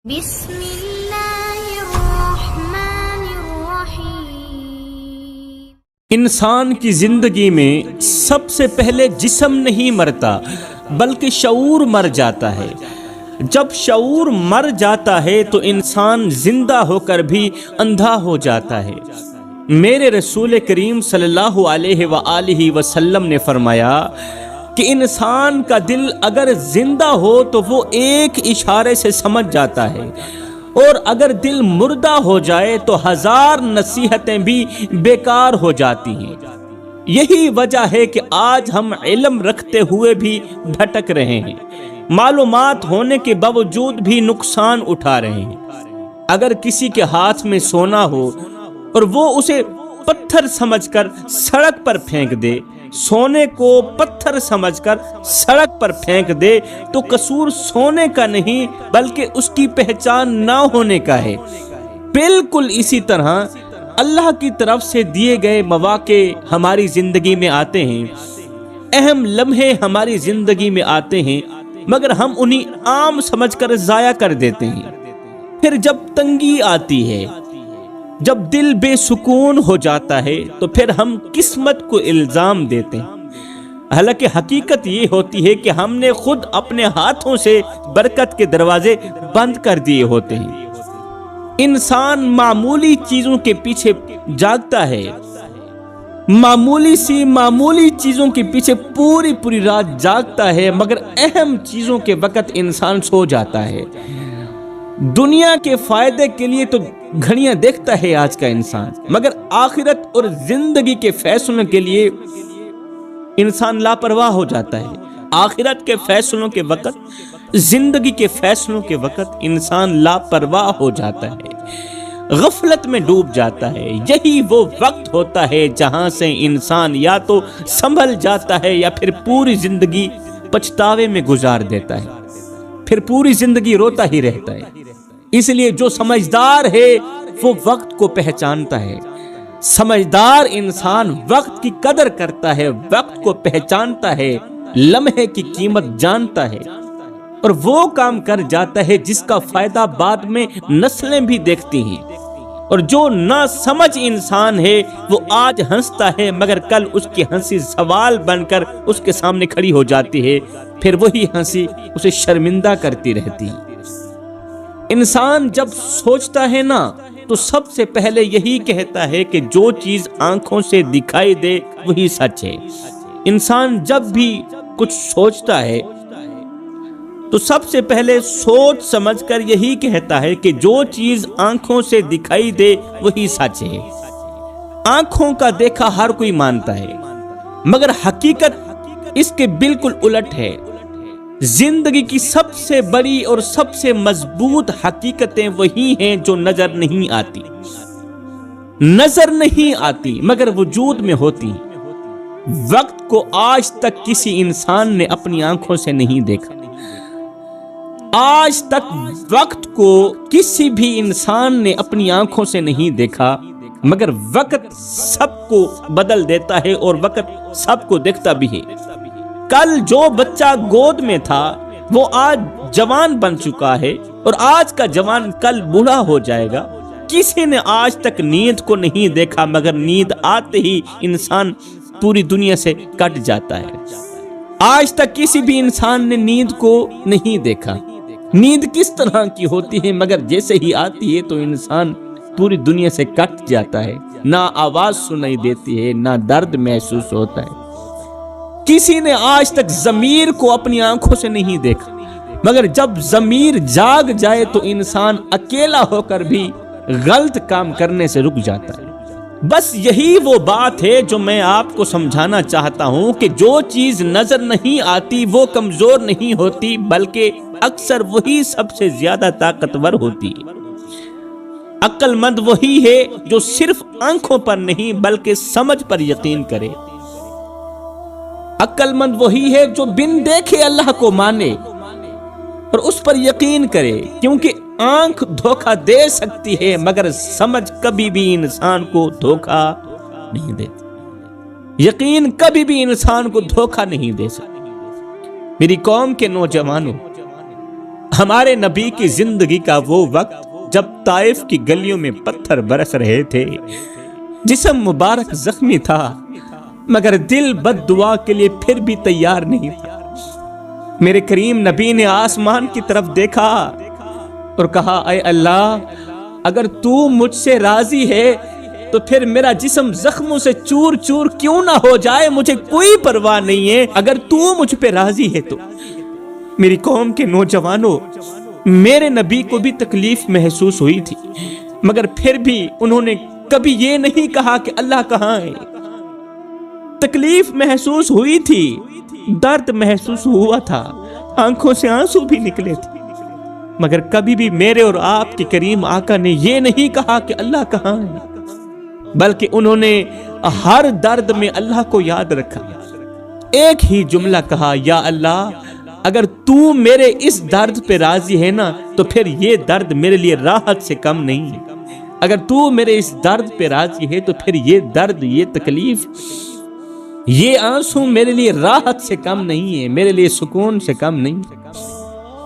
بسم اللہ الرحمن الرحیم۔ انسان کی زندگی میں سب سے پہلے جسم نہیں مرتا بلکہ شعور مر جاتا ہے۔ جب شعور مر جاتا ہے تو انسان زندہ ہو کر بھی اندھا ہو جاتا ہے۔ میرے رسول کریم صلی اللہ علیہ وآلہ وسلم نے فرمایا کہ انسان کا دل اگر زندہ ہو تو وہ ایک اشارے سے سمجھ جاتا ہے، اور اگر دل مردہ ہو جائے تو 1000 نصیحتیں بھی بیکار ہو جاتی ہیں۔ یہی وجہ ہے کہ آج ہم علم رکھتے ہوئے بھی بھٹک رہے ہیں، معلومات ہونے کے باوجود بھی نقصان اٹھا رہے ہیں۔ اگر کسی کے ہاتھ میں سونا ہو اور وہ اسے پتھر سمجھ کر سڑک پر پھینک دے، سونے کو پتھر سمجھ کر سڑک پر پھینک دے، تو قصور سونے کا نہیں بلکہ اس کی پہچان نہ ہونے کا ہے۔ بالکل اسی طرح اللہ کی طرف سے دیے گئے مواقع ہماری زندگی میں آتے ہیں، اہم لمحے ہماری زندگی میں آتے ہیں، مگر ہم انہیں عام سمجھ کر ضائع کر دیتے ہیں۔ پھر جب تنگی آتی ہے، جب دل بے سکون ہو جاتا ہے، تو پھر ہم قسمت کو الزام دیتے ہیں، حالانکہ حقیقت یہ ہوتی ہے کہ ہم نے خود اپنے ہاتھوں سے برکت کے دروازے بند کر دیے ہوتے ہیں۔ انسان معمولی چیزوں کے پیچھے جاگتا ہے، معمولی چیزوں کے پیچھے پوری رات جاگتا ہے، مگر اہم چیزوں کے وقت انسان سو جاتا ہے۔ دنیا کے فائدے کے لیے تو گھڑیاں دیکھتا ہے آج کا انسان، مگر آخرت اور زندگی کے فیصلوں کے لیے انسان لاپرواہ ہو جاتا ہے۔ آخرت کے فیصلوں کے وقت، زندگی کے فیصلوں کے وقت انسان لاپرواہ ہو جاتا ہے، غفلت میں ڈوب جاتا ہے۔ یہی وہ وقت ہوتا ہے جہاں سے انسان یا تو سنبھل جاتا ہے یا پھر پوری زندگی پچھتاوے میں گزار دیتا ہے، پھر پوری زندگی روتا ہی رہتا ہے۔ اس لیے جو سمجھدار ہے وہ وقت کو پہچانتا ہے، سمجھدار انسان وقت کی قدر کرتا ہے، وقت کو پہچانتا ہے، لمحے کی قیمت جانتا ہے، اور وہ کام کر جاتا ہے جس کا فائدہ بعد میں نسلیں بھی دیکھتی ہیں۔ اور جو نہ سمجھ انسان ہے وہ آج ہنستا ہے، مگر کل اس کی ہنسی زوال بن کر اس کے سامنے کھڑی ہو جاتی ہے، پھر وہی ہنسی اسے شرمندہ کرتی رہتی ہے۔ انسان جب سوچتا ہے نا تو سب سے پہلے یہی کہتا ہے کہ جو چیز آنکھوں سے دکھائی دے وہی سچ ہے۔ انسان جب بھی کچھ سوچتا ہے تو سب سے پہلے سوچ سمجھ کر یہی کہتا ہے کہ جو چیز آنکھوں سے دکھائی دے وہی سچ ہے۔ آنکھوں کا دیکھا ہر کوئی مانتا ہے، مگر حقیقت اس کے بالکل الٹ ہے۔ زندگی کی سب سے بڑی اور سب سے مضبوط حقیقتیں وہی ہیں جو نظر نہیں آتی مگر وجود میں ہوتی۔ وقت کو آج تک کسی انسان نے اپنی آنکھوں سے نہیں دیکھا، آج تک وقت کو کسی بھی انسان نے اپنی آنکھوں سے نہیں دیکھا، مگر وقت سب کو بدل دیتا ہے اور وقت سب کو دیکھتا بھی ہے۔ کل جو بچہ گود میں تھا وہ آج جوان بن چکا ہے، اور آج کا جوان کل بوڑھا ہو جائے گا۔ کسی نے آج تک نیند کو نہیں دیکھا، مگر نیند آتے ہی انسان پوری دنیا سے کٹ جاتا ہے۔ آج تک کسی بھی انسان نے نیند کو نہیں دیکھا۔ نیند کس طرح کی ہوتی ہے، مگر جیسے ہی آتی ہے تو انسان پوری دنیا سے کٹ جاتا ہے، نہ آواز سنائی دیتی ہے، نہ درد محسوس ہوتا ہے۔ کسی نے آج تک ضمیر کو اپنی آنکھوں سے نہیں دیکھا، مگر جب ضمیر جاگ جائے تو انسان اکیلا ہو کر بھی غلط کام کرنے سے رک جاتا ہے۔ بس یہی وہ بات ہے جو میں آپ کو سمجھانا چاہتا ہوں کہ جو چیز نظر نہیں آتی وہ کمزور نہیں ہوتی، بلکہ اکثر وہی سب سے زیادہ طاقتور ہوتی ہے۔ عقل مند وہی ہے جو صرف آنکھوں پر نہیں بلکہ سمجھ پر یقین کرے۔ عقل مند وہی ہے جو بن دیکھے اللہ کو مانے اور اس پر یقین کرے، کیونکہ آنکھ دھوکہ دے سکتی ہے مگر سمجھ کبھی بھی انسان کو دھوکہ نہیں دیتی، یقین کبھی بھی انسان کو دھوکہ نہیں دے سکتی۔ میری قوم کے نوجوانوں، ہمارے نبی کی زندگی کا وہ وقت جب طائف کی گلیوں میں پتھر برس رہے تھے، جسم مبارک زخمی تھا مگر دل بد دعا کے لیے پھر بھی تیار نہیں تھا۔ میرے کریم نبی نے آسمان کی طرف دیکھا اور کہا، اے اللہ، اگر تو مجھ سے راضی ہے تو پھر میرا جسم زخموں سے چور چور کیوں نہ ہو جائے، مجھے کوئی پرواہ نہیں ہے، اگر تو مجھ پہ راضی ہے تو۔ میری قوم کے نوجوانوں، میرے نبی کو بھی تکلیف محسوس ہوئی تھی مگر پھر بھی انہوں نے کبھی یہ نہیں کہا کہ اللہ کہاں ہے۔ تکلیف محسوس ہوئی تھی، درد محسوس ہوا تھا، آنکھوں سے آنسو بھی نکلے تھے، مگر کبھی بھی میرے اور آپ کے کریم آقا نے یہ نہیں کہا کہ اللہ کہاں ہے، بلکہ انہوں نے ہر درد میں اللہ کو یاد رکھا۔ ایک ہی جملہ کہا، یا اللہ، اگر تو میرے اس درد پہ راضی ہے نا تو پھر یہ درد میرے لیے راحت سے کم نہیں ہے، اگر تو میرے اس درد پہ راضی ہے تو پھر یہ درد، یہ تکلیف، یہ آنسو میرے لیے راحت سے کم نہیں ہے، میرے لیے سکون سے کم نہیں ہے۔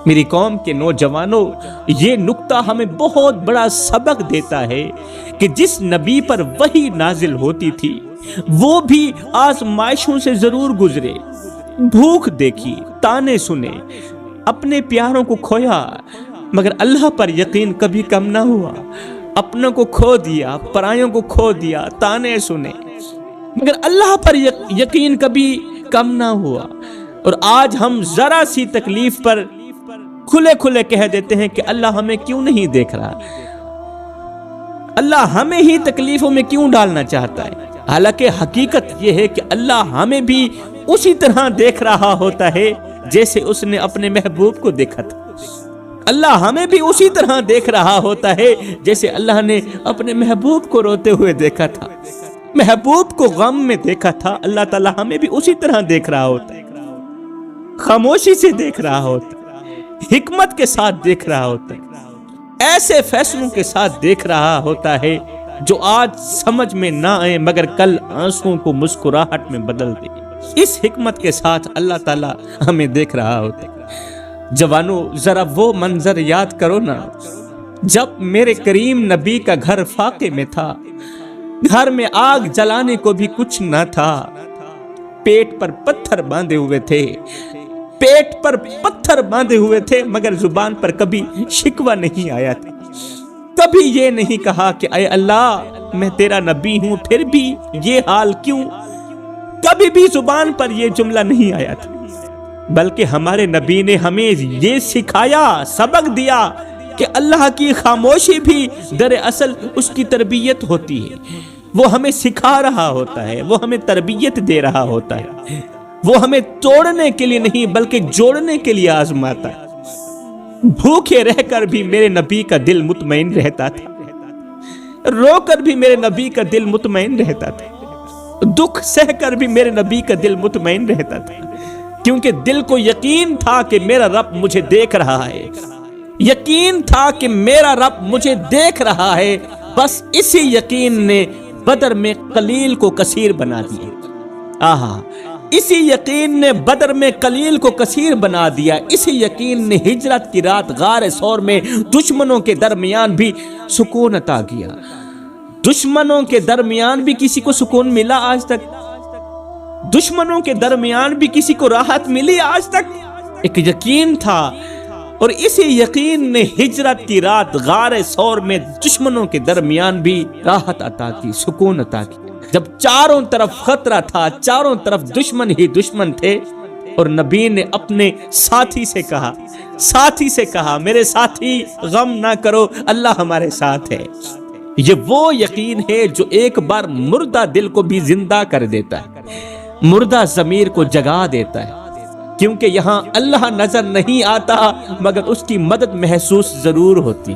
میری قوم کے نوجوانوں، یہ نکتہ ہمیں بہت بڑا سبق دیتا ہے کہ جس نبی پر وحی نازل ہوتی تھی وہ بھی آزمائشوں سے ضرور گزرے، بھوک دیکھی، تانے سنے، اپنے پیاروں کو کھویا مگر اللہ پر یقین کبھی کم نہ ہوا، اپنوں کو کھو دیا، پرایوں کو کھو دیا، تانے سنے مگر اللہ پر یقین کبھی کم نہ ہوا۔ اور آج ہم ذرا سی تکلیف پر کھلے کھلے کہہ دیتے ہیں کہ اللہ ہمیں کیوں نہیں دیکھ رہا، اللہ ہمیں ہی تکلیفوں میں کیوں ڈالنا چاہتا ہے، حالانکہ حقیقت یہ ہے کہ اللہ ہمیں بھی اسی طرح دیکھ رہا ہوتا ہے جیسے اس نے اپنے محبوب کو دیکھا تھا۔ اللہ ہمیں بھی اسی طرح دیکھ رہا ہوتا ہے جیسے اللہ نے اپنے محبوب کو روتے ہوئے دیکھا تھا، محبوب کو غم میں دیکھا تھا۔ اللہ تعالیٰ ہمیں بھی اسی طرح دیکھ رہا ہوتا ہے، خاموشی سے دیکھ رہا ہوتا ہے، حکمت کے ساتھ دیکھ رہا ہوتا ہے، ایسے فیصلوں کے ساتھ دیکھ رہا ہوتا ہے جو آج سمجھ میں نہ آئے مگر کل آنسوؤں کو مسکراہٹ میں بدل دے۔ اس حکمت کے ساتھ اللہ تعالیٰ ہمیں دیکھ رہا ہوتا ہے۔ جوانوں، ذرا وہ منظر یاد کرو نا جب میرے کریم نبی کا گھر فاقے میں تھا، گھر میں آگ جلانے کو بھی کچھ نہ تھا، پیٹ پر پتھر باندھے ہوئے تھے، پیٹ پر پتھر باندھے ہوئے تھے مگر زبان پر کبھی شکوہ نہیں آیا تھا، کبھی یہ نہیں کہا کہ اے اللہ میں تیرا نبی ہوں پھر بھی یہ حال کیوں، کبھی بھی زبان پر یہ جملہ نہیں آیا تھا، بلکہ ہمارے نبی نے ہمیں یہ سکھایا، سبق دیا کہ اللہ کی خاموشی بھی دراصل اس کی تربیت ہوتی ہے، وہ ہمیں سکھا رہا ہوتا ہے، وہ ہمیں تربیت دے رہا ہوتا ہے، وہ ہمیں توڑنے کے لیے نہیں بلکہ جوڑنے کے لیے آزماتا ہے۔ بھوکے رہ کر بھی میرے نبی کا دل مطمئن رہتا تھا، رو کر بھی میرے نبی کا دل مطمئن رہتا تھا، دکھ سہ کر بھی میرے نبی کا دل مطمئن رہتا تھا، کیونکہ دل کو یقین تھا کہ میرا رب مجھے دیکھ رہا ہے، یقین تھا کہ میرا رب مجھے دیکھ رہا ہے۔ بس اسی یقین نے بدر میں قلیل کو کثیر بنا دیا۔ آہا، اسی یقین نے بدر میں قلیل کو کثیر بنا دیا، اسی یقین نے ہجرت کی رات غار ثور میں دشمنوں کے درمیان بھی سکون عطا کیا۔ دشمنوں کے درمیان بھی کسی کو سکون ملا آج تک؟ دشمنوں کے درمیان بھی کسی کو راحت ملی آج تک؟ ایک یقین تھا، اور اسی یقین نے ہجرت کی رات غار ثور میں دشمنوں کے درمیان بھی راحت عطا کی، سکون عطا کی۔ جب چاروں طرف خطرہ تھا، چاروں طرف دشمن ہی دشمن تھے، اور نبی نے اپنے ساتھی سے کہا میرے ساتھی غم نہ کرو، اللہ ہمارے ساتھ ہے۔ یہ وہ یقین ہے جو ایک بار مردہ دل کو بھی زندہ کر دیتا ہے، مردہ ضمیر کو جگا دیتا ہے، کیونکہ یہاں اللہ نظر نہیں آتا مگر اس کی مدد محسوس ضرور ہوتی،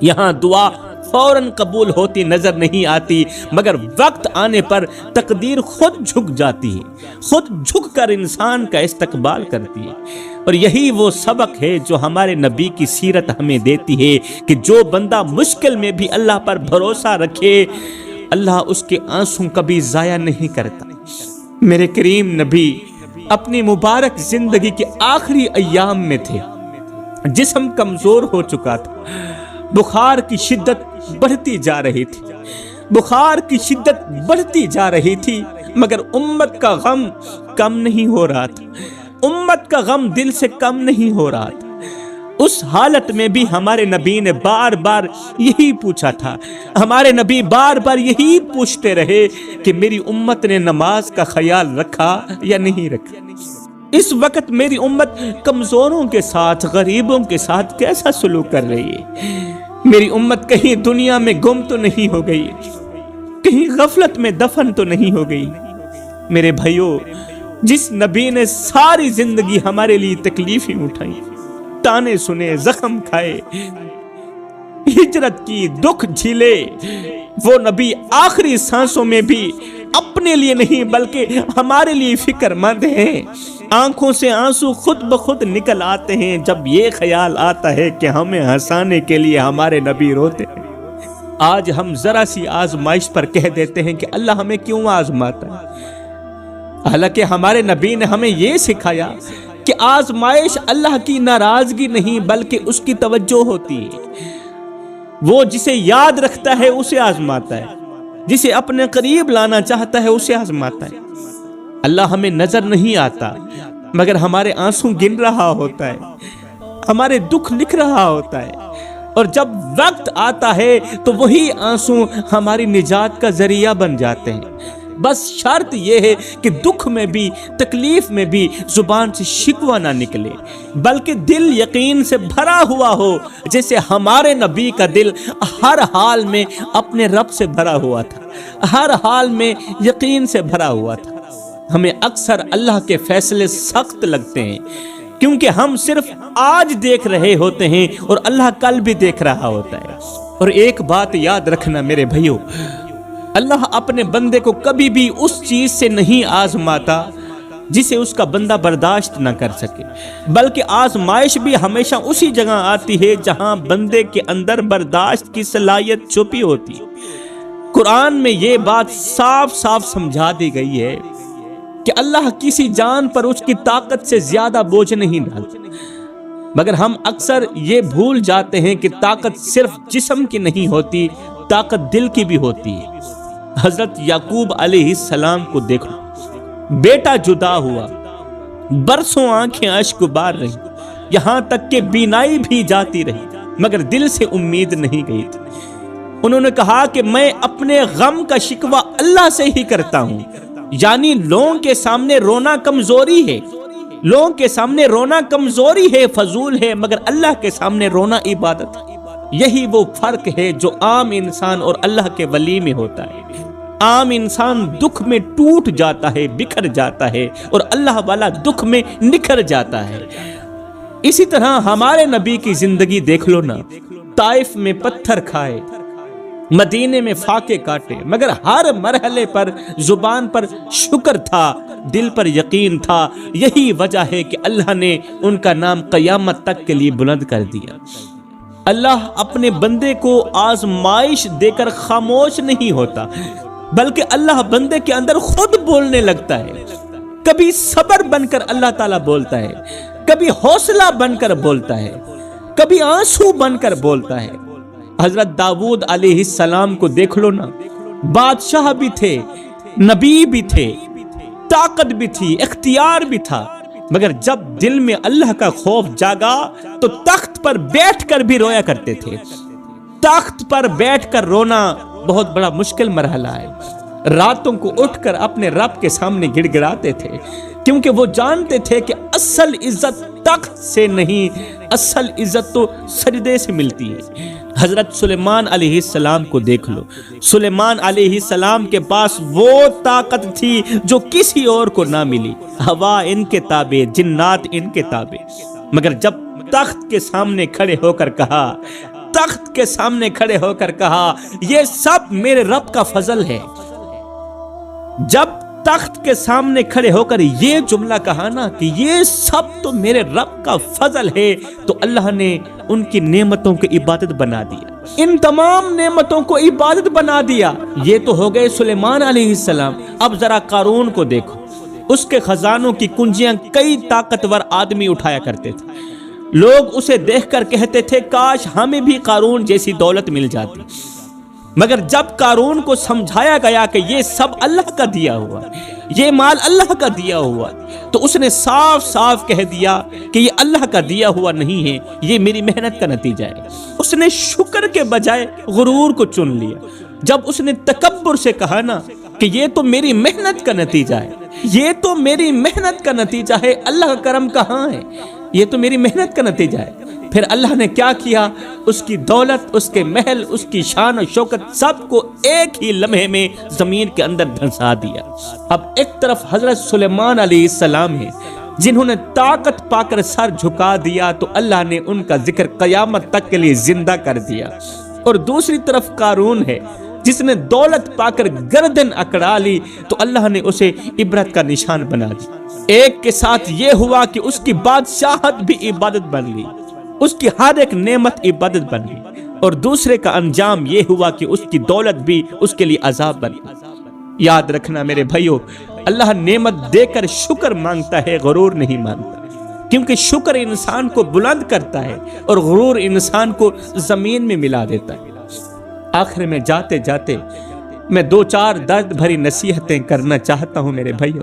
یہاں دعا فوراً قبول ہوتی نظر نہیں آتی مگر وقت آنے پر تقدیر خود جھک جاتی ہے، خود جھک کر انسان کا استقبال کرتی ہے۔ اور یہی وہ سبق ہے جو ہمارے نبی کی سیرت ہمیں دیتی ہے کہ جو بندہ مشکل میں بھی اللہ پر بھروسہ رکھے، اللہ اس کے آنسو کبھی ضائع نہیں کرتا۔ میرے کریم نبی اپنی مبارک زندگی کے آخری ایام میں تھے، جسم کمزور ہو چکا تھا، بخار کی شدت بڑھتی جا رہی تھی، بخار کی شدت بڑھتی جا رہی تھی، مگر امت کا غم کم نہیں ہو رہا تھا، امت کا غم دل سے کم نہیں ہو رہا تھا۔ اس حالت میں بھی ہمارے نبی نے بار بار یہی پوچھا تھا، ہمارے نبی بار بار یہی پوچھتے رہے کہ میری امت نے نماز کا خیال رکھا یا نہیں رکھا۔ اس وقت میری امت کمزوروں کے ساتھ، غریبوں کے ساتھ کیسا سلوک کر رہی ہے؟ میری امت کہیں دنیا میں گم تو نہیں ہو گئی، کہیں غفلت میں دفن تو نہیں ہو گئی؟ میرے بھائیوں، جس نبی نے ساری زندگی ہمارے لیے تکلیفیں اٹھائیں، تانے سنے، زخم کھائے، ہجرت کی، دکھ جھیلے، وہ نبی آخری سانسوں میں بھی اپنے لیے نہیں بلکہ ہمارے لیے فکر مند ہیں۔ آنکھوں سے آنسو خود بخود نکل آتے ہیں جب یہ خیال آتا ہے کہ ہمیں ہنسانے کے لیے ہمارے نبی روتے ہیں۔ آج ہم ذرا سی آزمائش پر کہہ دیتے ہیں کہ اللہ ہمیں کیوں آزماتا ہے، حالانکہ ہمارے نبی نے ہمیں یہ سکھایا کہ آزمائش اللہ کی ناراضگی نہیں بلکہ اس کی توجہ ہوتی ہے۔ وہ جسے یاد رکھتا ہے اسے آزماتا ہے، جسے اپنے قریب لانا چاہتا ہے اسے آزماتا ہے۔ اللہ ہمیں نظر نہیں آتا مگر ہمارے آنسو گن رہا ہوتا ہے، ہمارے دکھ لکھ رہا ہوتا ہے، اور جب وقت آتا ہے تو وہی آنسو ہماری نجات کا ذریعہ بن جاتے ہیں۔ بس شرط یہ ہے کہ دکھ میں بھی، تکلیف میں بھی زبان سے شکوہ نہ نکلے بلکہ دل یقین سے بھرا ہوا ہو، جیسے ہمارے نبی کا دل ہر حال میں اپنے رب سے بھرا ہوا تھا، ہر حال میں یقین سے بھرا ہوا تھا۔ ہمیں اکثر اللہ کے فیصلے سخت لگتے ہیں کیونکہ ہم صرف آج دیکھ رہے ہوتے ہیں اور اللہ کل بھی دیکھ رہا ہوتا ہے۔ اور ایک بات یاد رکھنا میرے بھائیو، اللہ اپنے بندے کو کبھی بھی اس چیز سے نہیں آزماتا جسے اس کا بندہ برداشت نہ کر سکے، بلکہ آزمائش بھی ہمیشہ اسی جگہ آتی ہے جہاں بندے کے اندر برداشت کی صلاحیت چھپی ہوتی ہے۔ قرآن میں یہ بات صاف صاف سمجھا دی گئی ہے کہ اللہ کسی جان پر اس کی طاقت سے زیادہ بوجھ نہیں ڈالتا، مگر ہم اکثر یہ بھول جاتے ہیں کہ طاقت صرف جسم کی نہیں ہوتی، طاقت دل کی بھی ہوتی ہے۔ حضرت یعقوب علیہ السلام کو دیکھو، بیٹا جدا ہوا، برسوں آنکھیں اشک بار رہی، یہاں تک کہ بینائی بھی جاتی رہی، مگر دل سے امید نہیں گئی تھی۔ انہوں نے کہا کہ میں اپنے غم کا شکوہ اللہ سے ہی کرتا ہوں، یعنی لوگوں کے سامنے رونا کمزوری ہے، لوگوں کے سامنے رونا کمزوری ہے، فضول ہے، مگر اللہ کے سامنے رونا عبادت ہے۔ یہی وہ فرق ہے جو عام انسان اور اللہ کے ولی میں ہوتا ہے۔ عام انسان دکھ میں ٹوٹ جاتا ہے، بکھر جاتا ہے، اور اللہ والا دکھ میں نکھر جاتا ہے۔ اسی طرح ہمارے نبی کی زندگی دیکھ لو نا، طائف میں پتھر کھائے، مدینے میں فاقے کاٹے، مگر ہر مرحلے پر زبان پر شکر تھا، دل پر یقین تھا۔ یہی وجہ ہے کہ اللہ نے ان کا نام قیامت تک کے لیے بلند کر دیا۔ اللہ اپنے بندے کو آزمائش دے کر خاموش نہیں ہوتا بلکہ اللہ بندے کے اندر خود بولنے لگتا ہے۔ کبھی صبر بن کر اللہ تعالیٰ بولتا ہے، کبھی حوصلہ بن کر بولتا ہے، کبھی آنسو بن کر بولتا ہے۔ حضرت داؤد علیہ السلام کو دیکھ لو نا، بادشاہ بھی تھے، نبی بھی تھے، طاقت بھی تھی، اختیار بھی تھا، مگر جب دل میں اللہ کا خوف جاگا تو تخت پر بیٹھ کر بھی رویا کرتے تھے۔ تخت پر بیٹھ کر رونا بہت بڑا مشکل مرحلہ ہے۔ راتوں کو اٹھ کر اپنے رب کے سامنے گڑ گڑاتے تھے کیونکہ وہ جانتے تھے کہ اصل عزت تخت سے نہیں، اصل عزت تو سجدے سے ملتی ہے۔ حضرت سلیمان علیہ السلام کو دیکھ لو، سلیمان علیہ السلام کے پاس وہ طاقت تھی جو کسی اور کو نہ ملی، ہوا ان کے تابع، جنات ان کے تابع، مگر جب تخت کے سامنے کھڑے ہو کر کہا، تخت کے سامنے کھڑے ہو کر کہا یہ سب میرے رب کا فضل ہے، جب تخت کے سامنے کھڑے ہو کر یہ جملہ کہا نا کہ یہ سب تو میرے رب کا فضل ہے، تو اللہ نے ان کی نعمتوں کی عبادت بنا دیا، ان تمام نعمتوں کو عبادت بنا دیا۔ یہ تو ہو گئے سلیمان علیہ السلام۔ اب ذرا قارون کو دیکھو، اس کے خزانوں کی کنجیاں کئی طاقتور آدمی اٹھایا کرتے تھے، لوگ اسے دیکھ کر کہتے تھے کاش ہمیں بھی قارون جیسی دولت مل جاتی، مگر جب قارون کو سمجھایا گیا کہ یہ سب اللہ کا دیا ہوا، یہ مال اللہ کا دیا ہوا، تو اس نے صاف صاف کہہ دیا کہ یہ اللہ کا دیا ہوا نہیں ہے، یہ میری محنت کا نتیجہ ہے۔ اس نے شکر کے بجائے غرور کو چن لیا۔ جب اس نے تکبر سے کہا نا کہ یہ تو میری محنت کا نتیجہ ہے، یہ تو میری محنت کا نتیجہ ہے، اللہ کا کرم کہاں ہے، یہ تو میری محنت کا نتیجہ ہے، پھر اللہ نے کیا کیا؟ اس کی دولت، اس کے محل، اس کی شان و شوکت سب کو ایک ہی لمحے میں زمین کے اندر دھنسا دیا۔ اب ایک طرف حضرت سلیمان علیہ السلام ہے جنہوں نے طاقت پا کر سر جھکا دیا تو اللہ نے ان کا ذکر قیامت تک کے لیے زندہ کر دیا، اور دوسری طرف قارون ہے جس نے دولت پا کر گردن اکڑا لی تو اللہ نے اسے عبرت کا نشان بنا دیا۔ ایک کے ساتھ یہ ہوا کہ اس کی بادشاہت بھی عبادت بن گئی، اس کی ہر ایک نعمت عبادت بن گئی، اور دوسرے کا انجام یہ ہوا کہ اس کی دولت بھی اس کے لیے عذاب بن گئی۔ یاد رکھنا میرے بھائیو، اللہ نعمت دے کر شکر مانگتا ہے، غرور نہیں مانگتا، کیونکہ شکر انسان کو بلند کرتا ہے اور غرور انسان کو زمین میں ملا دیتا ہے۔ آخر میں جاتے جاتے میں دو چار درد بھری نصیحتیں کرنا چاہتا ہوں میرے بھائیو،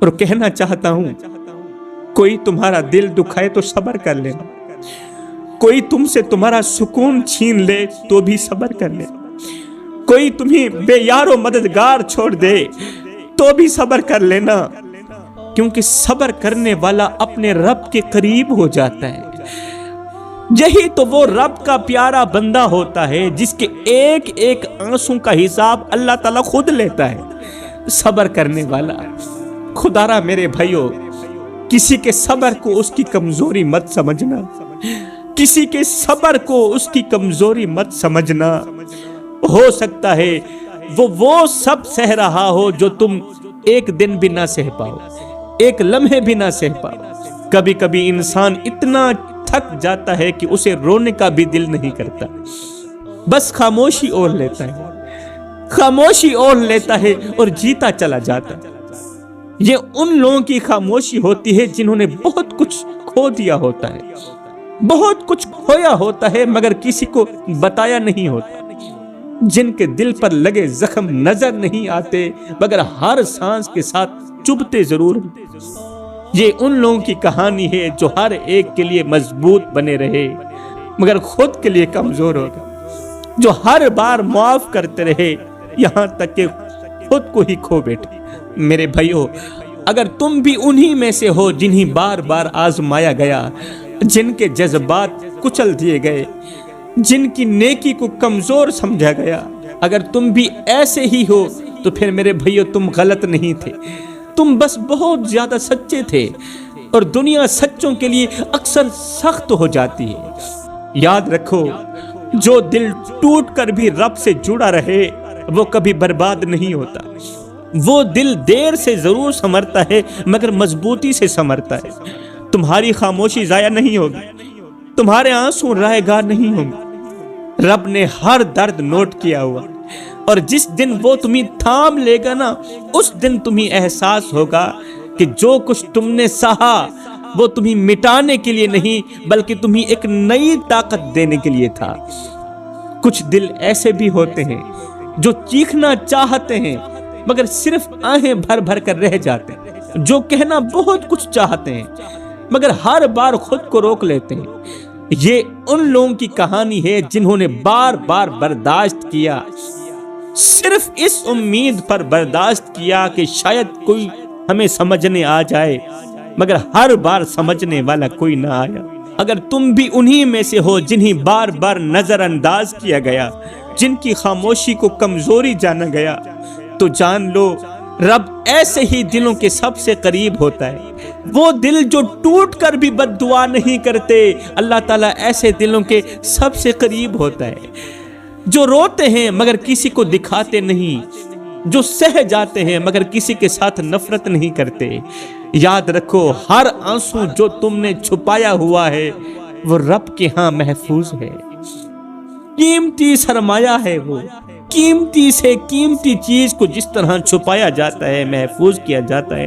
اور کہنا چاہتا ہوں کوئی تمہارا دل دکھائے تو صبر کر لینا، کوئی تم سے تمہارا سکون چھین لے تو بھی صبر کر لینا، کوئی تمہیں بے یار و مددگار چھوڑ دے تو بھی صبر کر لینا، کیونکہ صبر کرنے والا اپنے رب کے قریب ہو جاتا ہے۔ یہی تو وہ رب کا پیارا بندہ ہوتا ہے جس کے ایک ایک آنسوں کا حساب اللہ تعالیٰ خود لیتا ہے۔ صبر کرنے والا، خدا را میرے بھائیو، کسی کے صبر کو اس کی کمزوری مت سمجھنا، کسی کے صبر کو اس کی کمزوری مت سمجھنا۔ ہو سکتا ہے وہ سب سہ رہا ہو جو تم ایک دن بھی نہ سہ پاؤ، ایک لمحے بھی نہ سہ پاؤ۔ کبھی کبھی انسان اتنا تھک جاتا ہے کہ اسے رونے کا بھی دل نہیں کرتا، بس خاموشی اوڑھ لیتا ہے، خاموشی اوڑھ لیتا ہے اور جیتا چلا جاتا ہے۔ یہ ان لوگوں کی خاموشی ہوتی ہے جنہوں نے بہت کچھ کھو دیا ہوتا ہے، بہت کچھ کھویا ہوتا ہے مگر کسی کو بتایا نہیں ہوتا، جن کے دل پر لگے زخم نظر نہیں آتے مگر ہر سانس کے ساتھ چبھتے ضرور ہیں۔ یہ ان لوگوں کی کہانی ہے جو ہر ایک کے لیے مضبوط بنے رہے مگر خود کے لیے کمزور ہو گئے، جو ہر بار معاف کرتے رہے یہاں تک کہ خود کو ہی کھو بیٹھے۔ میرے بھائیو، اگر تم بھی انہی میں سے ہو جنہیں بار بار آزمایا گیا، جن کے جذبات کچل دیے گئے، جن کی نیکی کو کمزور سمجھا گیا، اگر تم بھی ایسے ہی ہو تو پھر میرے بھائیو تم غلط نہیں تھے، تم بس بہت زیادہ سچے تھے، اور دنیا سچوں کے لیے اکثر سخت ہو جاتی ہے۔ یاد رکھو، جو دل ٹوٹ کر بھی رب سے جڑا رہے وہ کبھی برباد نہیں ہوتا، وہ دل دیر سے ضرور سنورتا ہے مگر مضبوطی سے سنورتا ہے۔ تمہاری خاموشی ضائع نہیں ہوگی، تمہارے آنسو رائے گار نہیں ہوں گے۔ رب نے ہر درد نوٹ کیا ہوا، اور جس دن وہ تمہیں تھام لے گا نا، اس دن تمہیں احساس ہوگا کہ جو کچھ تم نے سہا وہ تمہیں مٹانے کے لیے نہیں بلکہ تمہیں ایک نئی طاقت دینے کے لیے تھا۔ کچھ دل ایسے بھی ہوتے ہیں جو چیخنا چاہتے ہیں مگر صرف آہیں بھر بھر کر رہ جاتے ہیں، جو کہنا بہت کچھ چاہتے ہیں مگر ہر بار خود کو روک لیتے ہیں۔ یہ ان لوگوں کی کہانی ہے جنہوں نے بار بار برداشت کیا، صرف اس امید پر برداشت کیا کہ شاید کوئی ہمیں سمجھنے آ جائے مگر ہر بار سمجھنے والا کوئی نہ آیا۔ اگر تم بھی انہی میں سے ہو جنہیں بار بار نظر انداز کیا گیا، جن کی خاموشی کو کمزوری جانا گیا، تو جان لو رب ایسے ہی دلوں کے سب سے قریب ہوتا ہے۔ وہ دل جو ٹوٹ کر بھی بد دعا نہیں کرتے، اللہ تعالیٰ ایسے دلوں کے سب سے قریب ہوتا ہے۔ جو روتے ہیں مگر کسی کو دکھاتے نہیں، جو سہ جاتے ہیں مگر کسی کے ساتھ نفرت نہیں کرتے۔ یاد رکھو، ہر آنسو جو تم نے چھپایا ہوا ہے وہ رب کے ہاں محفوظ ہے۔ قیمتی سرمایہ ہے وہ، قیمتی سے قیمتی چیز کو جس طرح چھپایا جاتا ہے، محفوظ کیا جاتا ہے،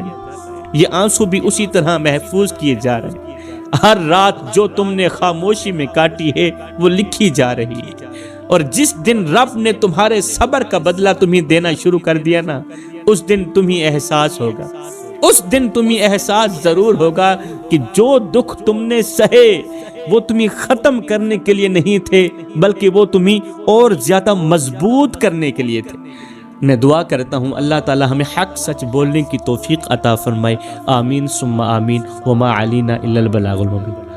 یہ آنسو بھی اسی طرح محفوظ کیے جا رہے ہیں۔ ہر رات جو تم نے خاموشی میں کاٹی ہے وہ لکھی جا رہی ہے، اور جس دن رب نے تمہارے صبر کا بدلہ تمہیں دینا شروع کر دیا نا، اس دن تمہیں احساس ہوگا، اس دن تمہیں احساس ضرور ہوگا کہ جو دکھ تم نے سہے وہ تمہیں ختم کرنے کے لیے نہیں تھے، بلکہ وہ تمہیں اور زیادہ مضبوط کرنے کے لیے تھے۔ میں دعا کرتا ہوں اللہ تعالی ہمیں حق سچ بولنے کی توفیق عطا فرمائے، آمین ثم آمین، وما علینا الا البلاغ المبین۔